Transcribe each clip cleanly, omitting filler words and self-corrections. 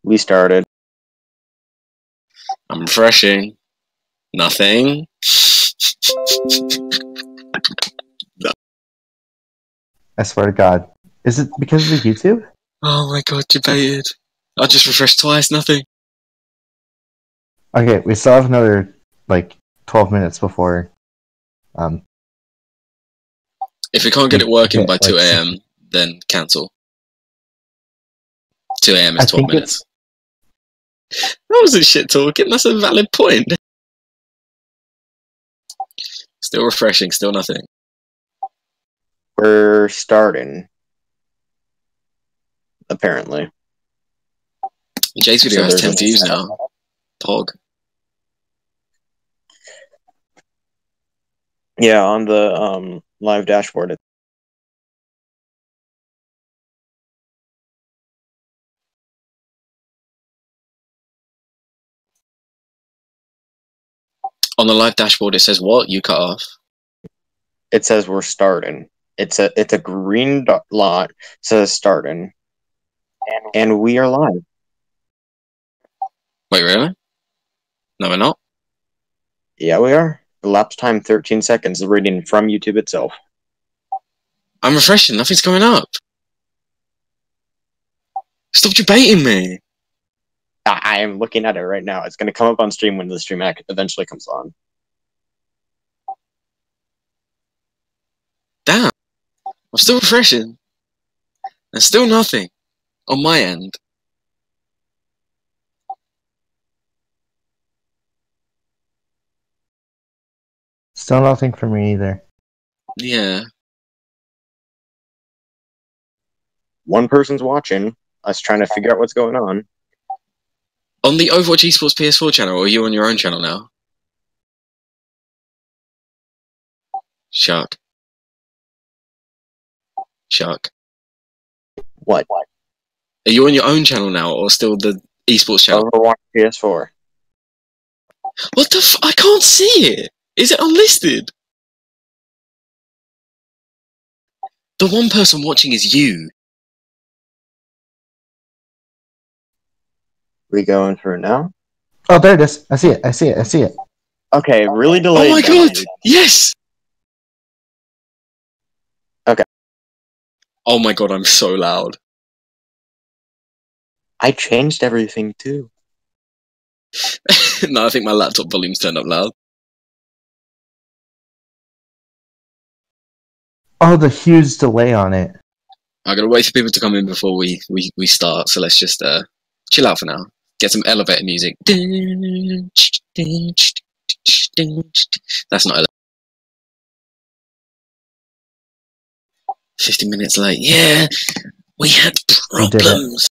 We started. I'm refreshing. Nothing. I swear to God. Is it because of the YouTube? Oh my god, debated. I just refreshed twice, nothing. Okay, we still have another, 12 minutes before, If we can't get it working by 2 like, a.m., then cancel. 2 a.m. is I 12 think minutes. That wasn't shit talking, that's a valid point. Still refreshing, still nothing. We're starting. Apparently. Jay's video So has there's 10 a- views now. Pog. Yeah, on the live dashboard. On the live dashboard, it says what? You cut off. It says we're starting. It's a green lot. Says starting, and we are live. Wait, really? No, we're not. Yeah, we are. Elapsed time 13 seconds. The reading from YouTube itself. I'm refreshing, nothing's coming up. Stop debating me. I am looking at it right now. It's going to come up on stream when the stream eventually comes on. Damn. I'm still refreshing. And still nothing. On my end. still nothing for me either. Yeah. One person's watching us trying to figure out what's going on. On the Overwatch Esports PS4 channel, or are you on your own channel now? Shark. What? Are you on your own channel now, or still the Esports channel? Overwatch PS4. What the f- I can't see it! Is it unlisted? The one person watching is you. We going for it now? Oh, there it is. I see it. Okay, really delayed. Oh my god! Yes! Okay. Oh my god, I'm so loud. I changed everything too. No, I think my laptop volume's turned up loud. Oh, the huge delay on it. I gotta wait for people to come in before we start, so let's just chill out for now. Get some elevator music. That's not elevator. 50 minutes late. Yeah, we had problems.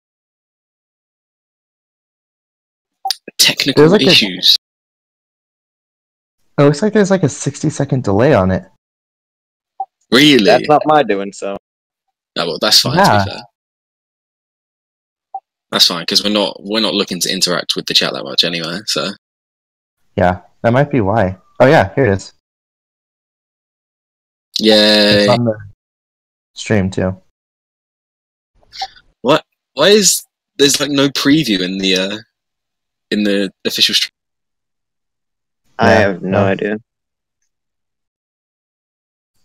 Technical There's issues. It looks like there's like a 60-second delay on it. Really? That's not my doing, so. Oh, well, that's fine, Yeah. to be fair. That's fine, because we're not looking to interact with the chat that much anyway, so. Yeah, that might be why. Oh yeah, here it is. Yay. It's on the stream too. What? Why is there's like no preview in the official stream? I Yeah, have no yeah. idea.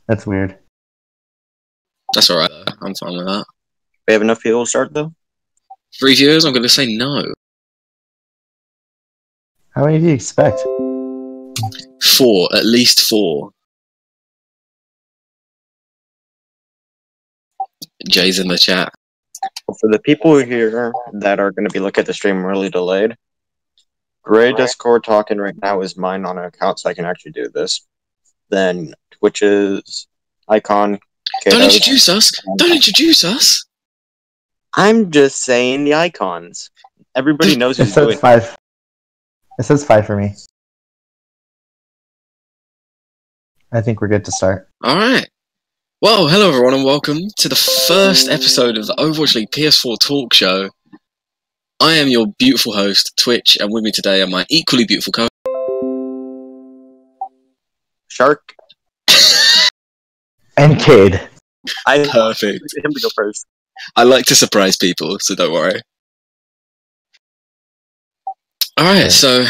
That's weird. That's alright, I'm fine with that. We have enough people to start though? 3 viewers? I'm gonna say no. How many do you expect? 4, at least 4. Jay's in the chat. For the people here that are going to be looking at the stream really delayed, Gray Discord talking right now is mine on an account, so I can actually do this. Then Twitch's icon. Don't introduce us! Don't introduce us! I'm just saying the icons. Everybody knows It who's says doing. 5. It says 5 for me. I think we're good to start. Alright. Well, hello everyone and welcome to the first episode of the Overwatch League PS4 talk show. I am your beautiful host, Twitch, and with me today are my equally beautiful co- Shark. And Cade. I Perfect. him to go first. I like to surprise people, so don't worry. All right, Yeah. so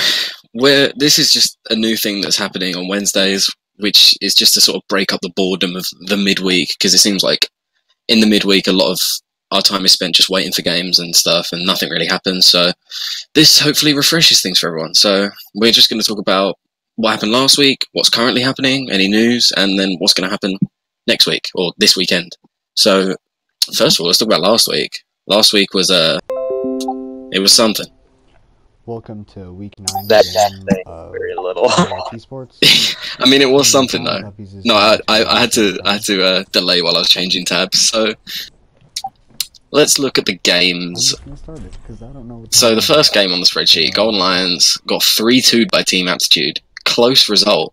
this is just a new thing that's happening on Wednesdays, which is just to sort of break up the boredom of the midweek, because it seems like in the midweek a lot of our time is spent just waiting for games and stuff, and nothing really happens. So this hopefully refreshes things for everyone. So we're just going to talk about what happened last week, what's currently happening, any news, and then what's going to happen next week or this weekend. So first of all, let's talk about last week. Last week was it was something. Welcome to week 9 That game thing, very little. Overwatch esports. I mean, it was something though. No, I had to delay while I was changing tabs. So let's look at the games. So the first game on the spreadsheet, Golden Lions got 3-2 by Team Aptitude. Close result.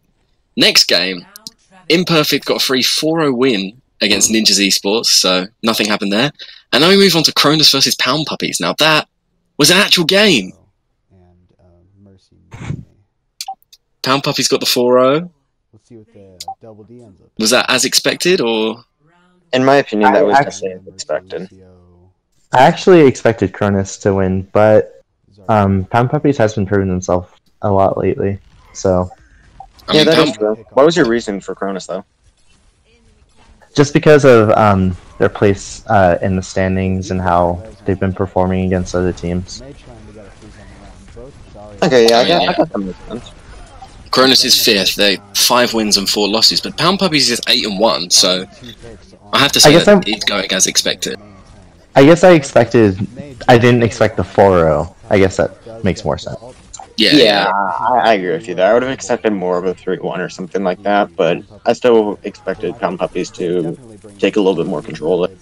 Next game, Imperfect got a 3-4-0 win against Ninjas Esports, so nothing happened there. And now we move on to Cronus versus Pound Puppies. Now that was an actual game. Pound Puppies got the 4-0. Let's see what the double D ends up. Was that as expected, or? In my opinion, that was Actually- definitely expected. I actually expected Cronus to win, but Pound Puppies has been proving themselves a lot lately. So I Yeah, mean, that is Pound, true. What was your reason for Cronus, though? just because of their place in the standings and how they've been performing against other teams. Okay, yeah, I mean, I got that makes sense. Cronus is 5th. They 5 wins and 4 losses, but Pound Puppies is 8-1. So I have to say guess that it's going as expected. I guess I didn't expect the 4-0. I guess that makes more sense. Yeah. I agree with you there. I would have expected more of a 3-1 or something like that, but I still expected Pound Puppies to take a little bit more control of it.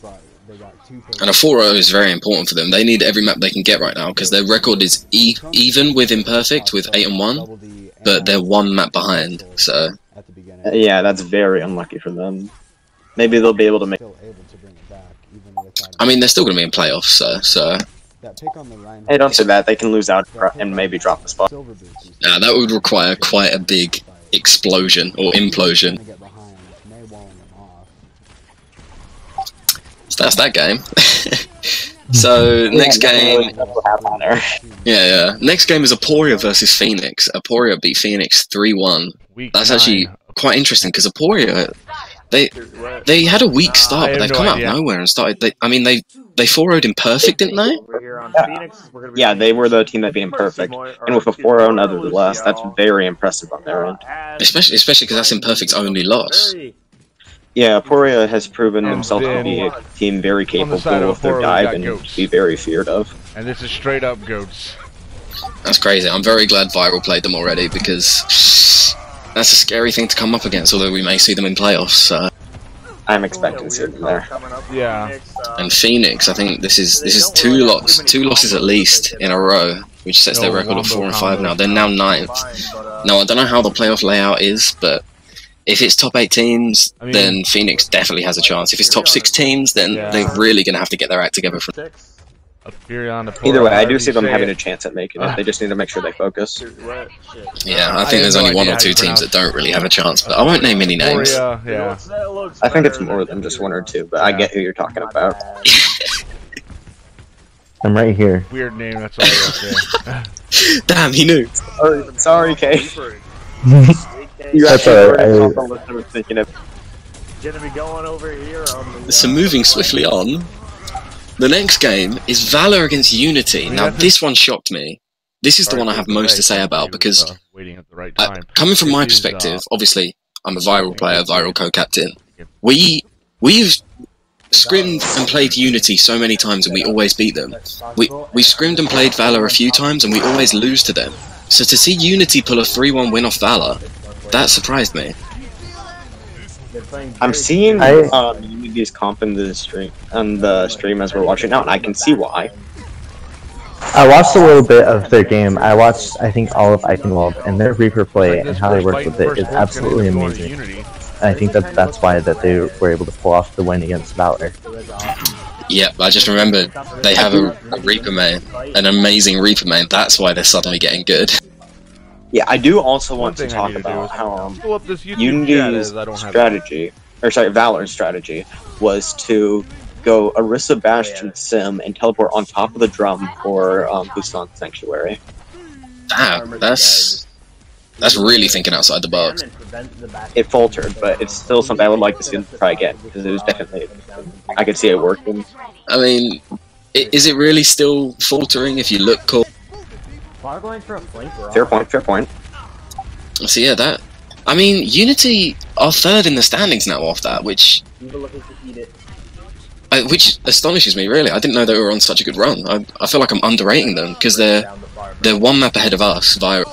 And a 4-0 is very important for them. They need every map they can get right now because their record is even with Imperfect with 8-1, but they're 1 map behind. So Yeah, that's very unlucky for them. Maybe they'll be able to make. I mean, they're still going to be in playoffs. So Hey, don't say that. They can lose out and maybe drop the spot. that would require quite a big explosion or implosion. So that's that game. So next game, yeah. Next game is Aporia versus Phoenix. Aporia beat Phoenix 3-1. That's actually quite interesting because Aporia, they had a weak start, but they've come out of nowhere and started. They 4-0'd Imperfect, didn't they? Yeah, they were the team that beat Imperfect, and with a 4-0 nevertheless, that's very impressive on their end. Especially because that's Imperfect's only loss. Yeah, Aporia has proven themselves to be a team very capable of their dive and to be very feared of. And this is straight up goats. That's crazy. I'm very glad Viral played them already because that's a scary thing to come up against, although we may see them in playoffs. I'm expecting to see them there. Yeah. And Phoenix, I think this is 2 losses at least in a row, which sets their record at 4-5 now. They're now 9th. Now I don't know how the playoff layout is, but if it's top 8 teams, then Phoenix definitely has a chance. If it's top 6 teams, then they're really going to have to get their act together. Either way, I do see them having a chance at making it. They just need to make sure they focus. Yeah, I think there's only 1 or 2 teams that don't really have a chance, but I won't name any names. Yeah. I think it's more than just 1 or 2, but I get who you're talking about. I'm right here. Weird name, that's all I say. Damn, he knew. Sorry, Kay. That's alright. So moving swiftly on, the next game is Valor against Unity. Now this one shocked me. This is the one I have most to say about because coming from my perspective, obviously I'm a Viral player, Viral co-captain. We've scrimmed and played Unity so many times and we always beat them. We've scrimmed and played Valor a few times and we always lose to them. So to see Unity pull a 3-1 win off Valor, that surprised me. I'm seeing Unity's comp in the stream as we're watching now, and I can see why. I watched a little bit of their game. I watched, I think, all of Eichenwald, and their Reaper play and how they work with it is absolutely amazing. And I think that's why that they were able to pull off the win against Valor. Yep, I just remembered they have a Reaper main, an amazing Reaper main. That's why they're suddenly getting good. Yeah, I do also want to talk about how Unity's strategy, or sorry, Valor's strategy, was to go Orisa, Bastion, Sim, and teleport on top of the drum for Busan Sanctuary. Wow, that's really thinking outside the box. It faltered, but it's still something I would like to see them try again, because it was definitely, I could see it working. I mean, is it really still faltering if you look cool? Fair point, fair point. So yeah, that... I mean, Unity are third in the standings now off that, which astonishes me, really. I didn't know they were on such a good run. I feel like I'm underrating them, because they're one map ahead of us via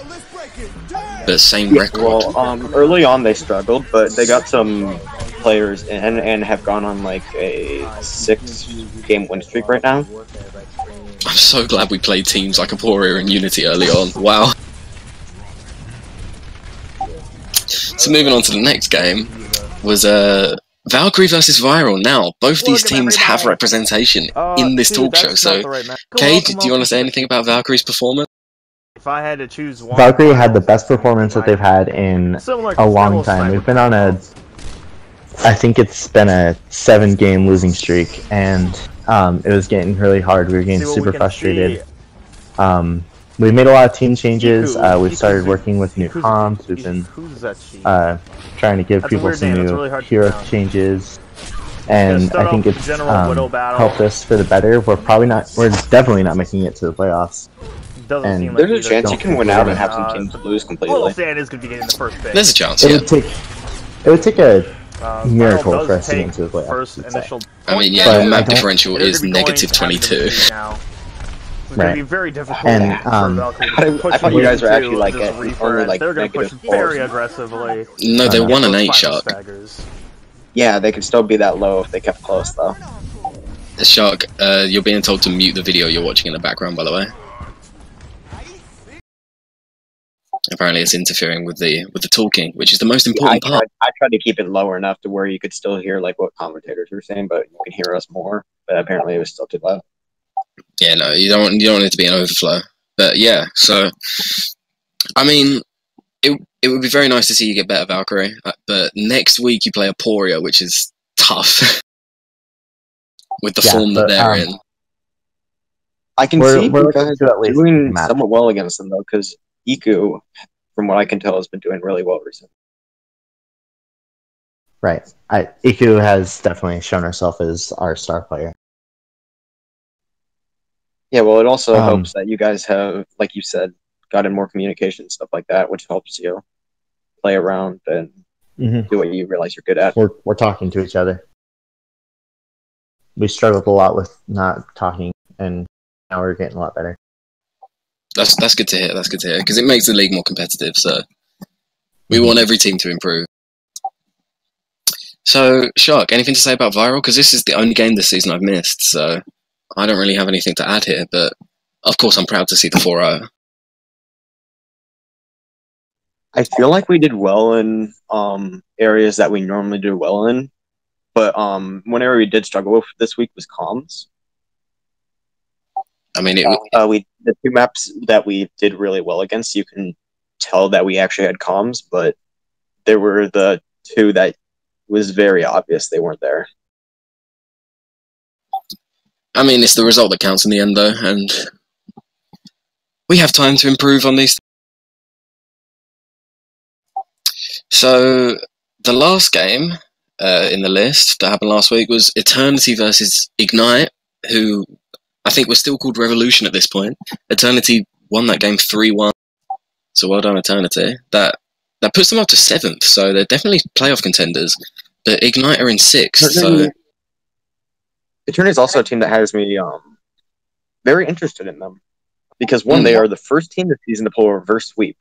the same record. Well, early on they struggled, but they got some players and have gone on like a 6-game win streak right now. I'm so glad we played teams like Aporia and Unity early on. Wow. So moving on to the next game was Valkyrie versus Viral. Now, both these teams have representation in this talk show, so Cade, do you want to say anything about Valkyrie's performance? If I had to choose one, Valkyrie had the best performance that they've had in a long time. We've been on I think it's been a 7-game losing streak, and it was getting really hard. We were getting super frustrated. We've made a lot of team changes. We've started working with new comps. We've been trying to give people some new hero changes, and I think it's helped us for the better. We're definitely not making it to the playoffs. And there's a chance you can win out and have some teams lose completely. Sand is going to be getting the first pick. There's a chance, yeah. It would take a miracle for us to get into the playoffs. I mean, yeah, your map differential is negative 22. Right. Be very difficult and I thought you guys were actually like only like they're going to push negative very 4. aggressively. No, they won an 8 Shark. Yeah, they could still be that low if they kept close though. Shark, you're being told to mute the video you're watching in the background, by the way. Apparently it's interfering with the talking, which is the most important part. I tried to keep it lower enough to where you could still hear like what commentators were saying, but you can hear us more. But apparently it was still too loud. Yeah, no, you don't want it to be an overflow. But yeah, so I mean, it would be very nice to see you get better, Valkyrie. But next week you play Aporia, which is tough with the form that they're in. I can see you guys doing somewhat well against them though, because Iku, from what I can tell, has been doing really well recently. Right. Iku has definitely shown herself as our star player. Yeah, well, it also helps that you guys have, like you said, gotten more communication, stuff like that, which helps you play around and do what you realize you're good at. We're talking to each other. We struggled a lot with not talking, and now we're getting a lot better. That's good to hear. That's good to hear, because it makes the league more competitive. So we want every team to improve. So Shark, anything to say about Viral? Because this is the only game this season I've missed, so I don't really have anything to add here. But of course, I'm proud to see the 4-0. I feel like we did well in areas that we normally do well in, but one area we did struggle with this week was comms. I mean, the 2 maps that we did really well against, you can tell that we actually had comms, but there were the 2 that was very obvious they weren't there. I mean, it's the result that counts in the end, though, and we have time to improve on these. So, the last game in the list that happened last week was Eternity versus Ignite, who I think we're still called Revolution at this point. Eternity won that game 3-1. So well done, Eternity. That puts them up to 7th, so they're definitely playoff contenders. But Ignite are in 6th, so... Eternity is also a team that has me very interested in them. Because, one, they are the first team this season to pull a reverse sweep.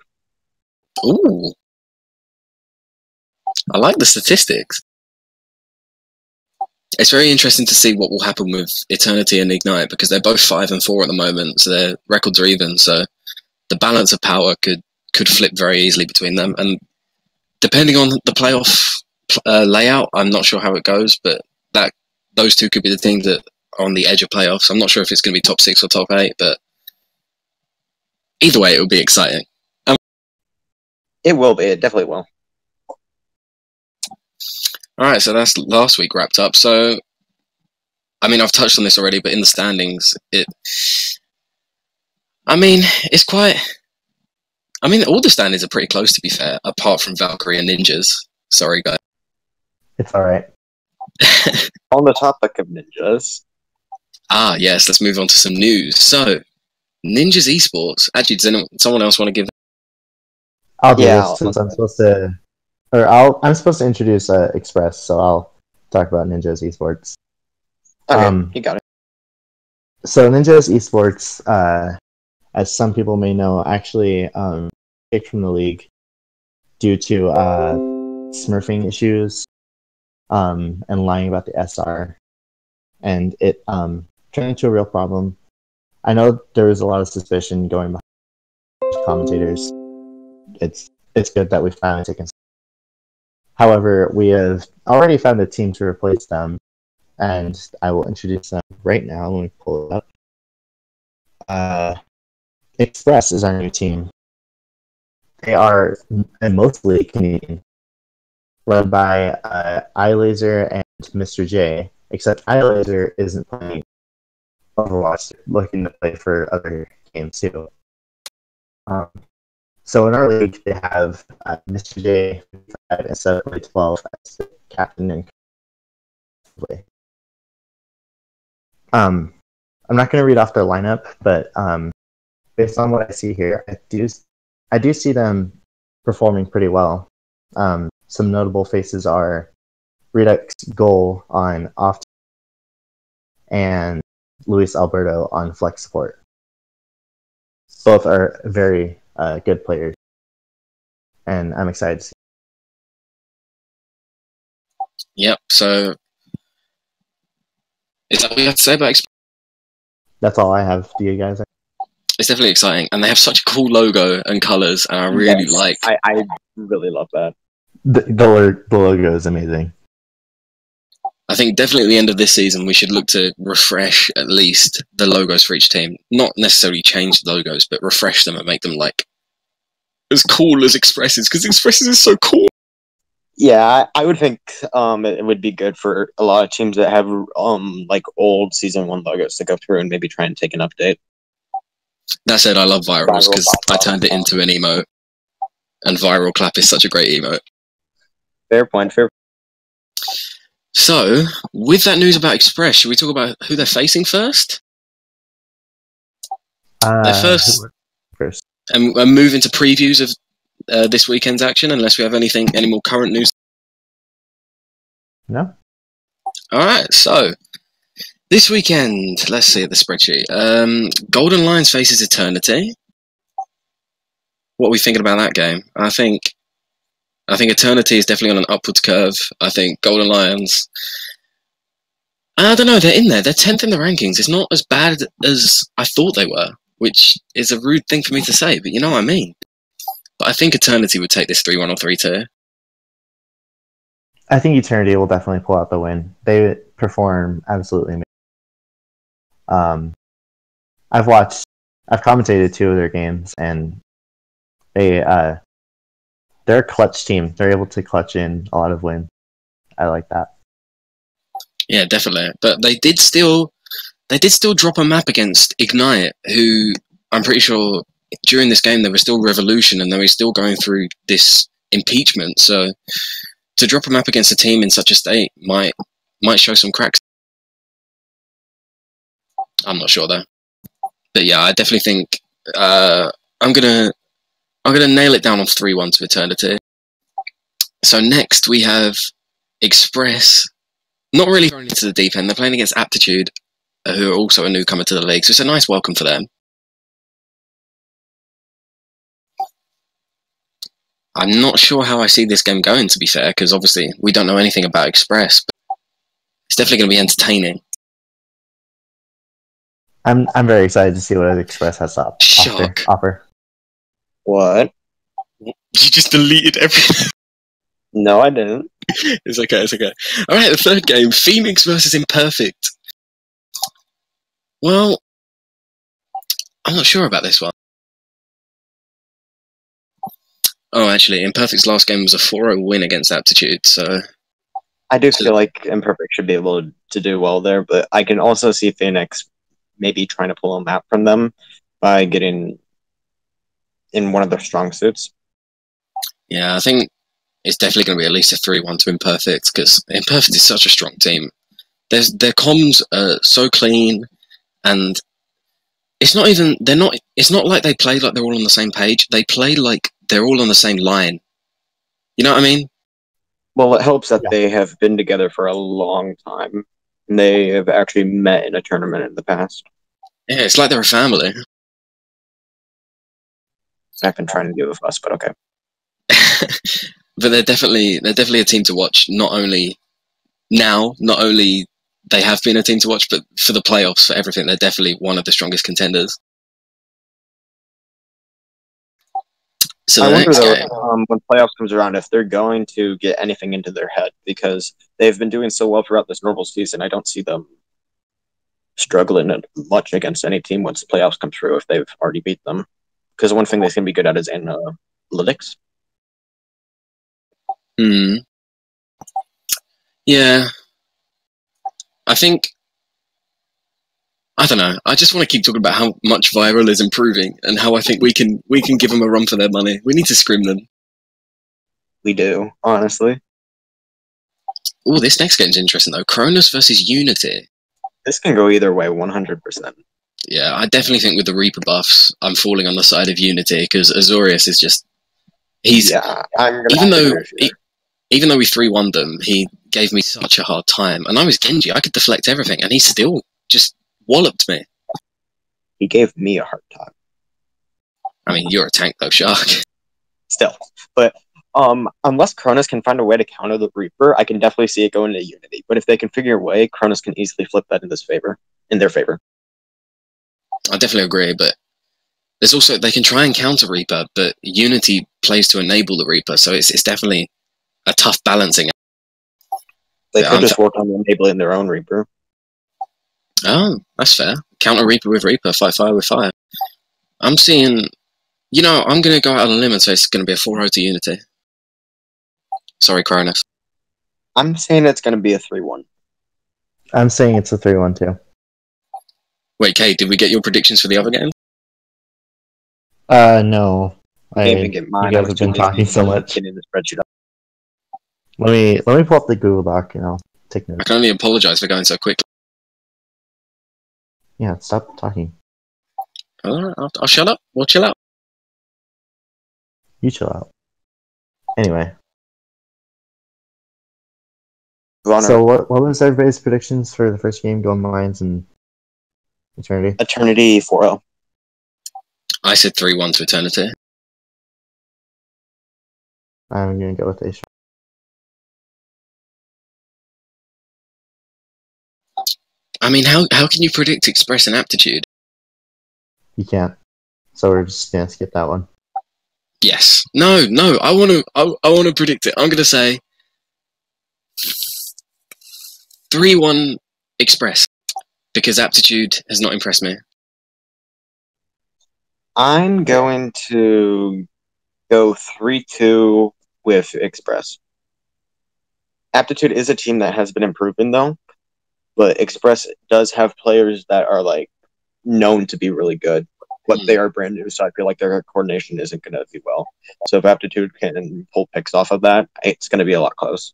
Ooh. I like the statistics. It's very interesting to see what will happen with Eternity and Ignite, because they're both 5 and 4 at the moment, so their records are even. So the balance of power could flip very easily between them. And depending on the playoff layout, I'm not sure how it goes, but those 2 could be the teams that are on the edge of playoffs. I'm not sure if it's going to be top 6 or top 8, but either way, it will be exciting. It will be. It definitely will. Alright, so that's last week wrapped up. So, I mean, I've touched on this already, but in the standings, it's quite I mean, all the standings are pretty close, to be fair, apart from Valkyrie and Ninjas. Sorry, guys. It's alright. On the topic of ninjas, Yes, let's move on to some news. So, Ninjas Esports. Actually, does someone else want to give? I'll do Yeah, this since I'm supposed to, I'm supposed to introduce Express, so I'll talk about Ninja's Esports. okay, you got it. So Ninja's Esports, as some people may know, actually kicked from the league due to smurfing issues and lying about the SR, and it turned into a real problem. I know there was a lot of suspicion going behind commentators. It's good that we've finally taken. However, we have already found a team to replace them, and I will introduce them right now. Let me pull it up. Express is our new team. They are mostly Canadian, led by iLaser and Mr. J, except iLaser isn't playing Overwatch, looking to play for other games too. So in our league, they have Mr. J and 7.12 as the captain and play. I'm not going to read off their lineup, but based on what I see here, I do see them performing pretty well. Some notable faces are Redux Goal on off and Luis Alberto on flex support. Both are very good players, and I'm excited to see. Yep, so is that what you have to say about Express? That's all I have. Do you guys? It's definitely exciting, and they have such a cool logo and colours, and I really like. I really love that. The logo is amazing. I think definitely at the end of this season, we should look to refresh at least the logos for each team. Not necessarily change the logos, but refresh them and make them like as cool as Expresses, because Expresses is so cool. Yeah, I would think it would be good for a lot of teams that have like old season 1 logos to go through and maybe try and take an update. That said, I love virals because I turned it into an emote, and viral clap is such a great emote. Fair point. So, with that news about Express, should we talk about who they're facing first? They're first. And move into previews of this weekend's action, unless we have any more current news. No. All right, so this weekend, let's see at the spreadsheet. Golden Lions faces Eternity. What are we thinking about that game? I think Eternity is definitely on an upwards curve. I think Golden Lions, I don't know, they're in there. They're 10th in the rankings. It's not as bad as I thought they were, which is a rude thing for me to say, but you know what I mean. But I think Eternity would take this 3-1 or 3-2. I think Eternity will definitely pull out the win. They perform absolutely amazing. I've commentated 2 of their games, and they're a clutch team. They're able to clutch in a lot of wins. I like that. Yeah, definitely. But they did still drop a map against Ignite, who I'm pretty sure during this game they were still Revolution and they were still going through this impeachment. So to drop a map against a team in such a state might show some cracks. I'm not sure though. But yeah, I definitely think I'm gonna nail it down on 3-1 to Eternity. So next we have Express, not really thrown into the deep end. They're playing against Aptitude, who are also a newcomer to the league, so it's a nice welcome for them. I'm not sure how I see this game going, to be fair, because obviously we don't know anything about Express, but it's definitely going to be entertaining. I'm very excited to see what Express has to offer. What? You just deleted everything. No, I didn't. It's okay. Alright, the third game, Phoenix versus Imperfect. Well, I'm not sure about this one. Oh, actually, Imperfect's last game was a 4-0 win against Aptitude, so... I do feel like Imperfect should be able to do well there, but I can also see Phoenix maybe trying to pull a map from them by getting in one of their strong suits. Yeah, I think it's definitely going to be at least a 3-1 to Imperfect, because Imperfect is such a strong team. Their comms are so clean, and it's not like they play like they're all on the same page. They play like they're all on the same line. You know what I mean? Well, it helps that they have been together for a long time. And they have actually met in a tournament in the past. Yeah, it's like they're a family. I've been trying to do with us, but okay. But they're definitely a team to watch. Not only they have been a team to watch, but for the playoffs, for everything, they're definitely one of the strongest contenders. So I wonder, though, game, when playoffs comes around, if they're going to get anything into their head, because they've been doing so well throughout this normal season. I don't see them struggling much against any team once the playoffs come through if they've already beat them. Because one thing they can be good at is analytics. Yeah. I don't know. I just want to keep talking about how much Viral is improving and how I think we can give them a run for their money. We need to scrim them. We do, honestly. Oh, this next game's interesting though. Cronus versus Unity. This can go either way, 100%. Yeah, I definitely think with the Reaper buffs, I'm falling on the side of Unity because Azorius is just even though we 3-1'd them, he gave me such a hard time, and I was Genji. I could deflect everything, and he still just walloped me. He gave me a hard time. I mean, you're a tank though, Shark. Still, but unless Cronus can find a way to counter the Reaper, I can definitely see it going to Unity. But if they can figure a way, Cronus can easily flip that in their favor. I definitely agree, but there's also they can try and counter Reaper, but Unity plays to enable the Reaper, so it's definitely a tough balancing. They could just work on enabling their own Reaper. Oh, that's fair. Counter Reaper with Reaper, fight fire with fire. I'm seeing, I'm going to go out on a limb and say it's going to be a 4-0 to Unity. Sorry, Cronus. I'm saying it's going to be a 3-1. I'm saying it's a 3-1 too. Wait, Kate, did we get your predictions for the other games? No. You guys have been talking so much. Let me pull up the Google Doc and I'll take notes. I can only apologize for going so quickly. Yeah, stop talking. Alright, I'll shut up. We'll chill out. You chill out. Anyway. So what was everybody's predictions for the first game, Golden Lions and Eternity? Eternity 4-0. I said 3-1 to Eternity. I'm going to go with Asia. I mean, how can you predict Express and Aptitude? You can't. So we're just going to skip that one. Yes. No, I want to predict it. I'm going to say 3-1 Express, because Aptitude has not impressed me. I'm going to go 3-2 with Express. Aptitude is a team that has been improving, though, but Express does have players that are known to be really good, but they are brand new, so I feel like their coordination isn't going to do well. So if Aptitude can pull picks off of that, it's going to be a lot close.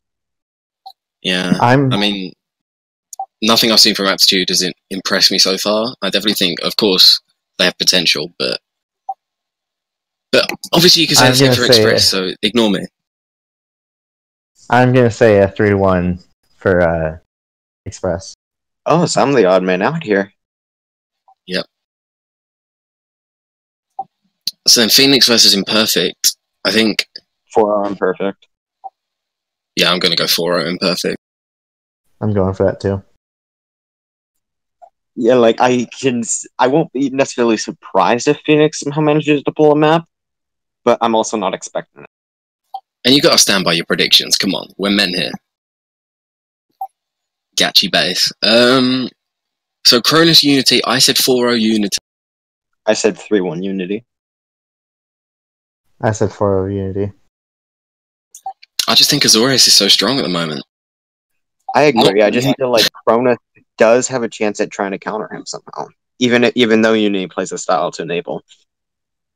Yeah, I mean, nothing I've seen from Aptitude hasn't impressed me so far. I definitely think, of course, they have potential, but obviously you can say the same for Express, so ignore me. I'm going to say a 3-1 for Express. Oh, so I'm the odd man out here. Yep. So then Phoenix versus Imperfect, I think... 4-0 Imperfect. Yeah, I'm going to go 4-0 Imperfect. I'm going for that too. Yeah, I won't be necessarily surprised if Phoenix somehow manages to pull a map, but I'm also not expecting it. And you got to stand by your predictions. Come on, we're men here. Gachi base. So Cronus Unity. I said 4-0 Unity. I said 3-1 Unity. I said 4-0 Unity. I just think Azorius is so strong at the moment. I agree. I just feel like Cronus does have a chance at trying to counter him somehow, even though Unity plays a style to enable.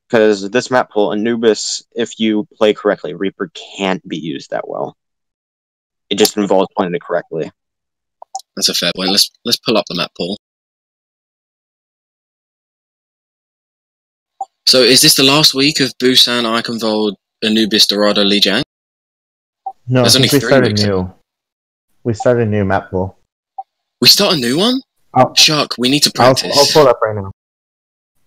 Because this map pool, Anubis, if you play correctly, Reaper can't be used that well. It just involves playing it correctly. That's a fair point. Let's pull up the map pool. So is this the last week of Busan, Eichenwald, Anubis, Dorado, Lijiang? No, There's only we 3 started weeks. new. We started a new map pool. We start a new one? Shark, we need to I'll practice. pull it up right now.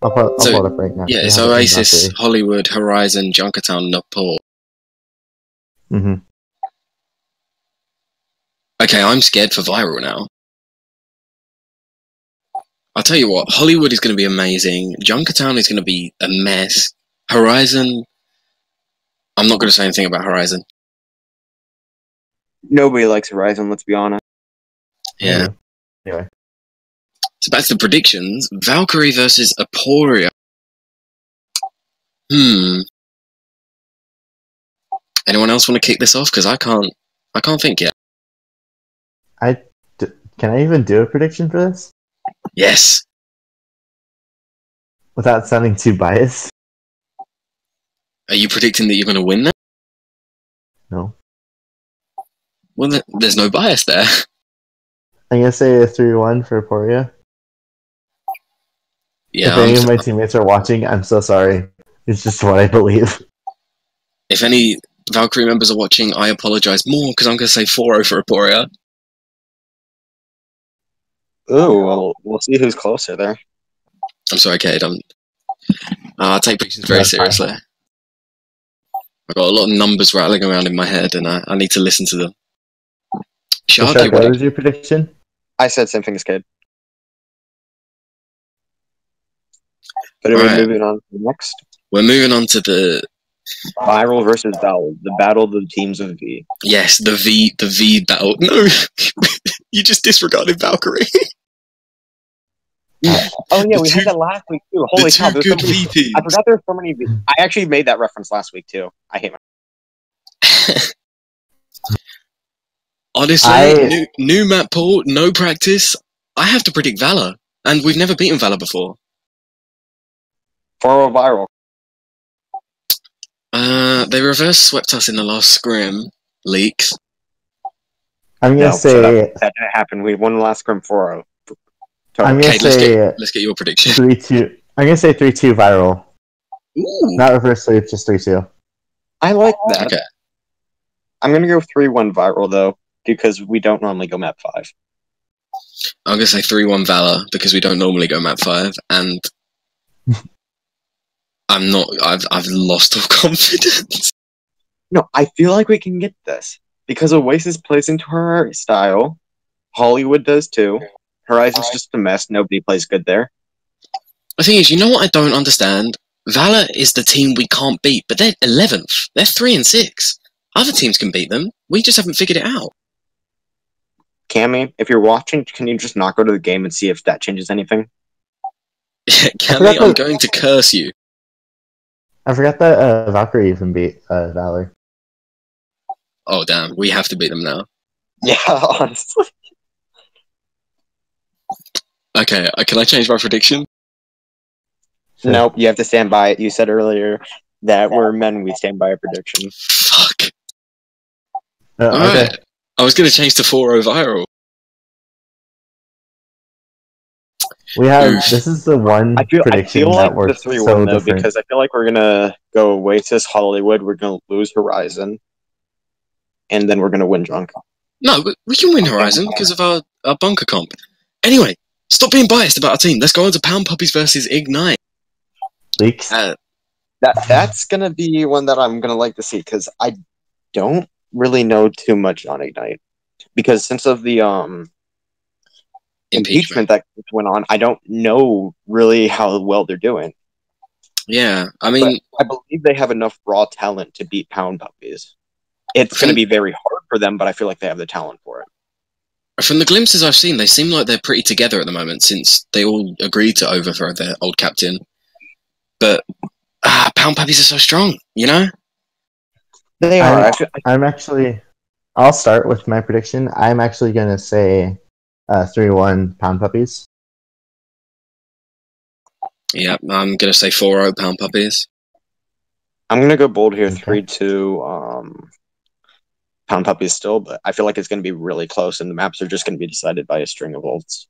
I'll pull it up right now. Yeah, it's Oasis, Hollywood, Horizon, Junkertown, Nepal. Mm-hmm. Okay, I'm scared for Viral now. I'll tell you what, Hollywood is going to be amazing. Junkertown is going to be a mess. Horizon... I'm not going to say anything about Horizon. Nobody likes Horizon, let's be honest. Yeah. Anyway. So back to the predictions. Valkyrie versus Aporia. Anyone else want to kick this off? Because I can't think yet. Can I even do a prediction for this? Yes. Without sounding too biased? Are you predicting that you're going to win then? No. Well, there's no bias there. I'm gonna say a 3-1 for Aporia. Yeah. If any of my teammates are watching, I'm so sorry. It's just what I believe. If any Valkyrie members are watching, I apologize more because I'm going to say 4-0 for Aporia. Ooh, well, we'll see who's closer there. I'm sorry, Cade. I take predictions very seriously. I've got a lot of numbers rattling around in my head, and I need to listen to them. Shark, what was your prediction? I said same thing as Kid. But are we moving on to the next? We're moving on to the Viral versus Val, the battle of the teams of V. Yes, the V battle. No, you just disregarded Valkyrie. Oh yeah, we had that last week too. Holy cow! Good VPs. I forgot there's so many. I actually made that reference last week too. I hate my. Honestly, new map pool, no practice. I have to predict Valor, and we've never beaten Valor before. 4-0 Viral. They reverse swept us in the last scrim. Leaks. I'm gonna say that didn't happen. We won the last scrim 4-0. I'm gonna say let's get your prediction. 3-2. I'm gonna say 3-2 Viral. Ooh. Not reverse sweep, just 3-2. I like that. Okay. I'm gonna go 3-1 Viral though, because we don't normally go map 5. I'm gonna say 3-1 Valor because we don't normally go map 5, and I'm not. I've lost all confidence. No, I feel like we can get this because Oasis plays into her style. Hollywood does too. Horizon's just a mess. Nobody plays good there. The thing is, you know what I don't understand? Valor is the team we can't beat, but they're 11th. They're 3-6. Other teams can beat them. We just haven't figured it out. Cammy, if you're watching, can you just not go to the game and see if that changes anything? Cammy, I'm going to curse you. I forgot that Valkyrie even beat Valor. Oh, damn. We have to beat them now. Yeah, honestly. Okay, can I change my prediction? Sure. Nope, you have to stand by it. You said earlier that we're men, we stand by a prediction. Fuck. Okay. Alright. I was going to change to 4-0 Viral. We have. This is the one prediction that works so different. Because I feel like we're gonna go Oasis, Hollywood. We're gonna lose Horizon, and then we're gonna win Junk. No, we can win Horizon because of our bunker comp. Anyway, stop being biased about our team. Let's go on to Pound Puppies versus Ignite. Leaks. That's gonna be one that I'm gonna like to see because I don't really know too much on Ignite because since of the impeachment that went on, I don't know really how well they're doing. Yeah, I mean, but I believe they have enough raw talent to beat Pound Puppies. It's going to be very hard for them, but I feel like they have the talent for it. From the glimpses I've seen, they seem like they're pretty together at the moment since they all agreed to overthrow their old captain. But Pound Puppies are so strong, you know? They are. I'll start with my prediction. I'm actually going to say 3-1 Pound Puppies. Yeah, I'm gonna say 4-0 Pound Puppies. I'm gonna go bold here, Okay. 3-2. Pound Puppies still, but I feel like it's gonna be really close, and the maps are just gonna be decided by a string of ults.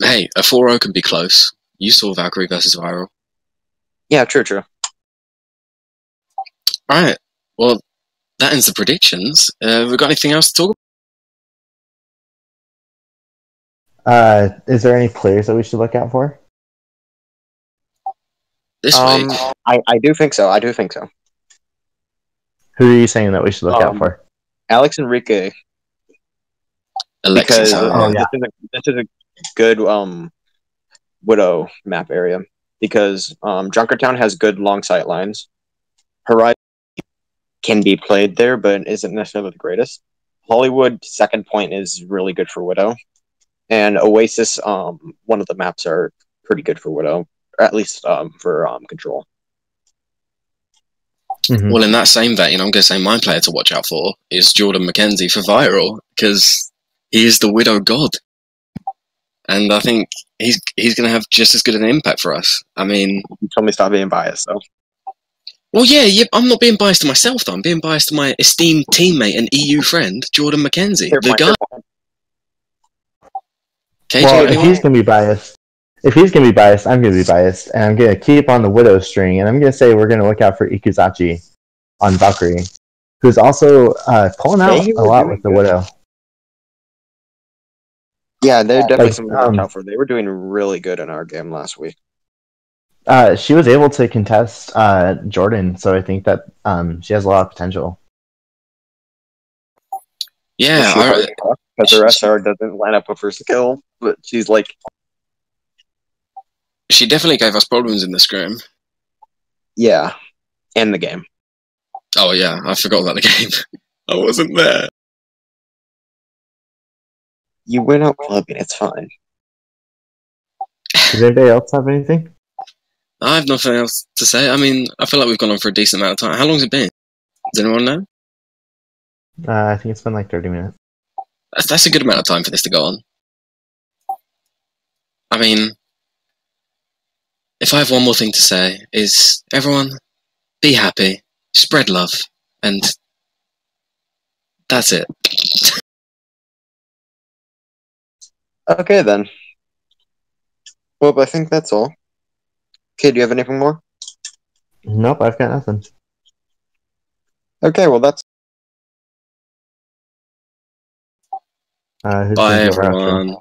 Hey, a 4-0 can be close. You saw Valkyrie versus Viral. Yeah, true. Alright, well, that ends the predictions. We got anything else to talk Is there any players that we should look out for? this week? I do think so. I do think so. Who are you saying that we should look out for? Alex Enrique, Alexis. because yeah. this is a good Widow map area, because Junkertown has good long sight lines. Horizon can be played there, but isn't necessarily the greatest. Hollywood second point is really good for Widow, and Oasis one of the maps are pretty good for Widow, or at least for Control. Mm-hmm. Well, in that same vein, I'm going to say my player to watch out for is Jordan McKenzie for Viral, because he is the Widow God. And I think he's going to have just as good an impact for us. I mean... You told me stop being biased, though. Well, yeah, I'm not being biased to myself, though. I'm being biased to my esteemed teammate and EU friend, Jordan McKenzie. The guy... Well, if he's going to be biased, I'm going to be biased, and I'm going to keep on the Widow string, and I'm going to say we're going to look out for Ikuzachi on Valkyrie, who's also pulling out a lot with the Widow. Yeah, they're definitely something to watch out for. They were doing really good in our game last week. She was able to contest Jordan, so I think that she has a lot of potential. Yeah, because her SR doesn't line up with her skill, but she's like... She definitely gave us problems in the scrim. Yeah, and the game. Oh yeah, I forgot about the game. I wasn't there. You went out clubbing, it's fine. Does anybody else have anything? I have nothing else to say. I mean, I feel like we've gone on for a decent amount of time. How long's it been? Does anyone know? I think it's been like 30 minutes. That's a good amount of time for this to go on. I mean, if I have one more thing to say, is everyone, be happy, spread love, and that's it. Okay, then. Well, I think that's all. Okay, do you have anything more? Nope, I've got nothing. Okay, well, that's... Bye, everyone.